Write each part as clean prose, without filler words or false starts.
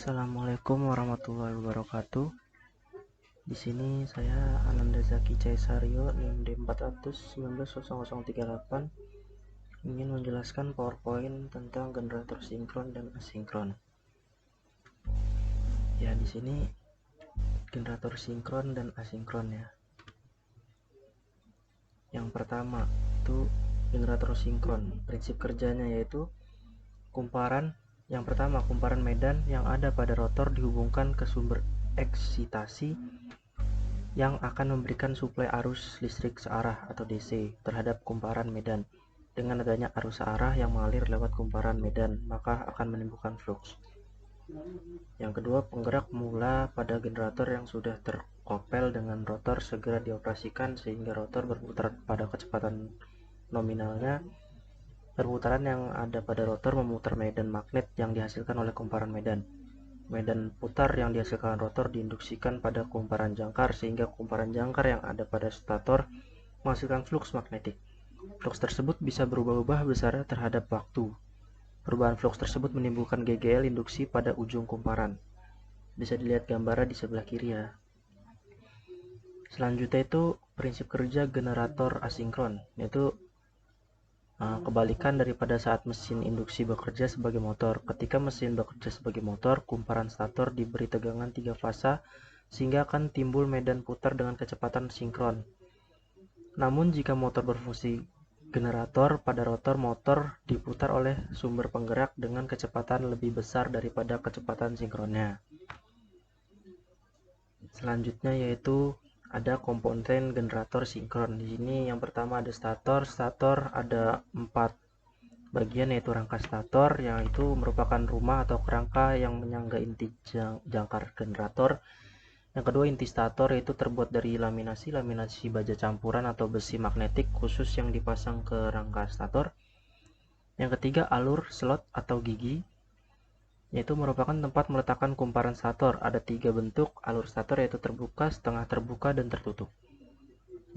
Assalamualaikum warahmatullahi wabarakatuh. Di sini saya Ananda Zaki Caisario NIM D400190038 ingin menjelaskan PowerPoint tentang generator sinkron dan asinkron. Ya, di sini generator sinkron dan asinkron ya. Yang pertama itu generator sinkron. Prinsip kerjanya yaitu kumparan medan yang ada pada rotor dihubungkan ke sumber eksitasi yang akan memberikan suplai arus listrik searah atau DC terhadap kumparan medan. Dengan adanya arus searah yang mengalir lewat kumparan medan, maka akan menimbulkan flux. Yang kedua, penggerak mula pada generator yang sudah terkopel dengan rotor segera dioperasikan sehingga rotor berputar pada kecepatan nominalnya. Perputaran yang ada pada rotor memutar medan magnet yang dihasilkan oleh kumparan medan. Medan putar yang dihasilkan rotor diinduksikan pada kumparan jangkar sehingga kumparan jangkar yang ada pada stator menghasilkan flux magnetik. Flux tersebut bisa berubah-ubah besarnya terhadap waktu. Perubahan flux tersebut menimbulkan GGL induksi pada ujung kumparan. Bisa dilihat gambarnya di sebelah kiri ya. Selanjutnya itu prinsip kerja generator asinkron, yaitu kebalikan daripada saat mesin induksi bekerja sebagai motor. Ketika mesin bekerja sebagai motor, kumparan stator diberi tegangan 3 fasa sehingga akan timbul medan putar dengan kecepatan sinkron. Namun jika motor berfungsi generator, pada rotor motor diputar oleh sumber penggerak dengan kecepatan lebih besar daripada kecepatan sinkronnya. Selanjutnya yaitu ada komponen generator sinkron. Di sini yang pertama ada stator. Stator ada 4 bagian, yaitu rangka stator yang itu merupakan rumah atau kerangka yang menyangga inti jangkar generator. Yang kedua, inti stator yaitu terbuat dari laminasi baja campuran atau besi magnetik khusus yang dipasang ke rangka stator. Yang ketiga, alur slot atau gigi, yaitu merupakan tempat meletakkan kumparan stator. Ada 3 bentuk alur stator, yaitu terbuka, setengah terbuka, dan tertutup.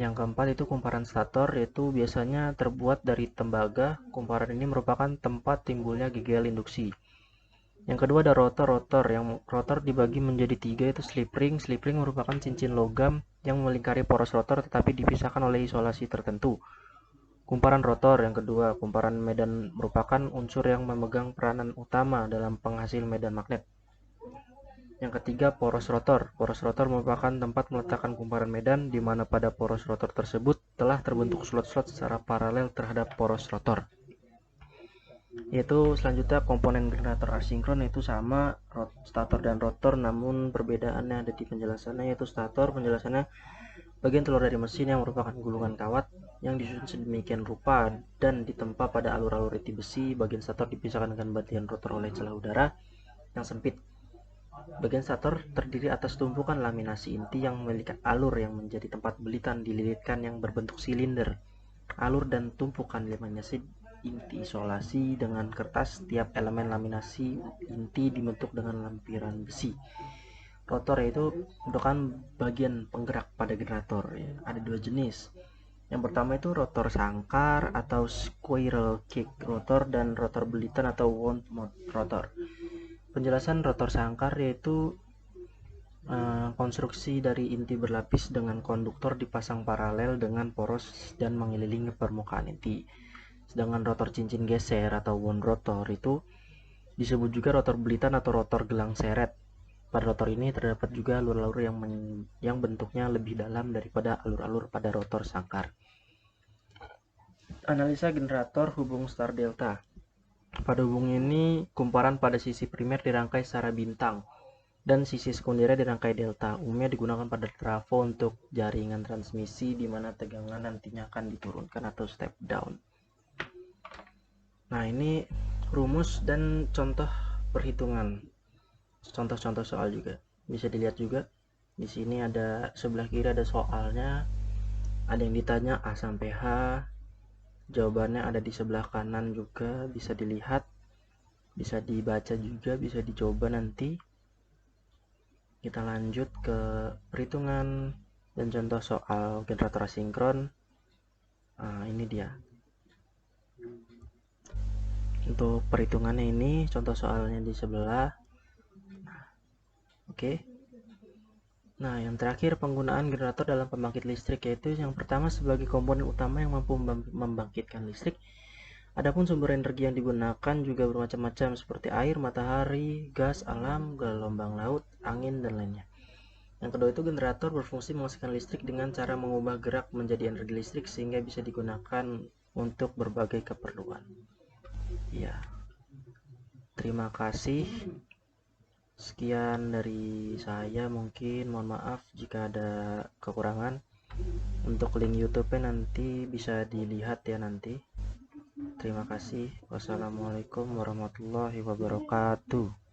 Yang keempat itu kumparan stator, yaitu biasanya terbuat dari tembaga. Kumparan ini merupakan tempat timbulnya GGL induksi. Yang kedua ada rotor. Yang rotor dibagi menjadi 3, yaitu slip ring. Slip ring merupakan cincin logam yang melingkari poros rotor tetapi dipisahkan oleh isolasi tertentu. Kumparan rotor yang kedua, kumparan medan merupakan unsur yang memegang peranan utama dalam penghasil medan magnet. Yang ketiga, poros rotor. Poros rotor merupakan tempat meletakkan kumparan medan di mana pada poros rotor tersebut telah terbentuk slot-slot secara paralel terhadap poros rotor. Yaitu selanjutnya komponen generator asinkron, yaitu sama stator dan rotor, namun perbedaannya ada di penjelasannya, yaitu stator penjelasannya bagian telur dari mesin yang merupakan gulungan kawat yang disusun sedemikian rupa dan ditempa pada alur-alur inti besi. Bagian stator dipisahkan dengan bagian rotor oleh celah udara yang sempit. Bagian stator terdiri atas tumpukan laminasi inti yang memiliki alur yang menjadi tempat belitan dililitkan yang berbentuk silinder. Alur dan tumpukan laminasi inti isolasi dengan kertas. Tiap elemen laminasi inti dibentuk dengan lampiran besi. Rotor yaitu merupakan bagian penggerak pada generator ya. Ada 2 jenis. Yang pertama itu rotor sangkar atau squirrel cage rotor dan rotor belitan atau wound mode rotor. Penjelasan rotor sangkar yaitu konstruksi dari inti berlapis dengan konduktor dipasang paralel dengan poros dan mengelilingi permukaan inti. Sedangkan rotor cincin geser atau wound rotor itu disebut juga rotor belitan atau rotor gelang seret. Pada rotor ini terdapat juga alur-alur yang bentuknya lebih dalam daripada alur-alur pada rotor sangkar. Analisa generator hubung star delta. Pada hubung ini kumparan pada sisi primer dirangkai secara bintang dan sisi sekundernya dirangkai delta. Umumnya digunakan pada trafo untuk jaringan transmisi di mana tegangan nantinya akan diturunkan atau step down. Nah, ini rumus dan contoh perhitungan. Contoh-contoh soal juga bisa dilihat juga. Di sini ada sebelah kiri ada soalnya, ada yang ditanya A sampai H. Jawabannya ada di sebelah kanan juga, bisa dilihat, bisa dibaca juga, bisa dicoba nanti. Kita lanjut ke perhitungan dan contoh soal generator asinkron. Nah, ini dia. Untuk perhitungannya ini contoh soalnya di sebelah. Oke. Nah, yang terakhir penggunaan generator dalam pembangkit listrik, yaitu yang pertama sebagai komponen utama yang mampu membangkitkan listrik. Adapun sumber energi yang digunakan juga bermacam-macam seperti air, matahari, gas alam, gelombang laut, angin, dan lainnya. Yang kedua itu generator berfungsi menghasilkan listrik dengan cara mengubah gerak menjadi energi listrik sehingga bisa digunakan untuk berbagai keperluan. Ya, terima kasih. Sekian dari saya, mungkin mohon maaf jika ada kekurangan. Untuk link YouTube-nya nanti bisa dilihat ya nanti. Terima kasih. Wassalamualaikum warahmatullahi wabarakatuh.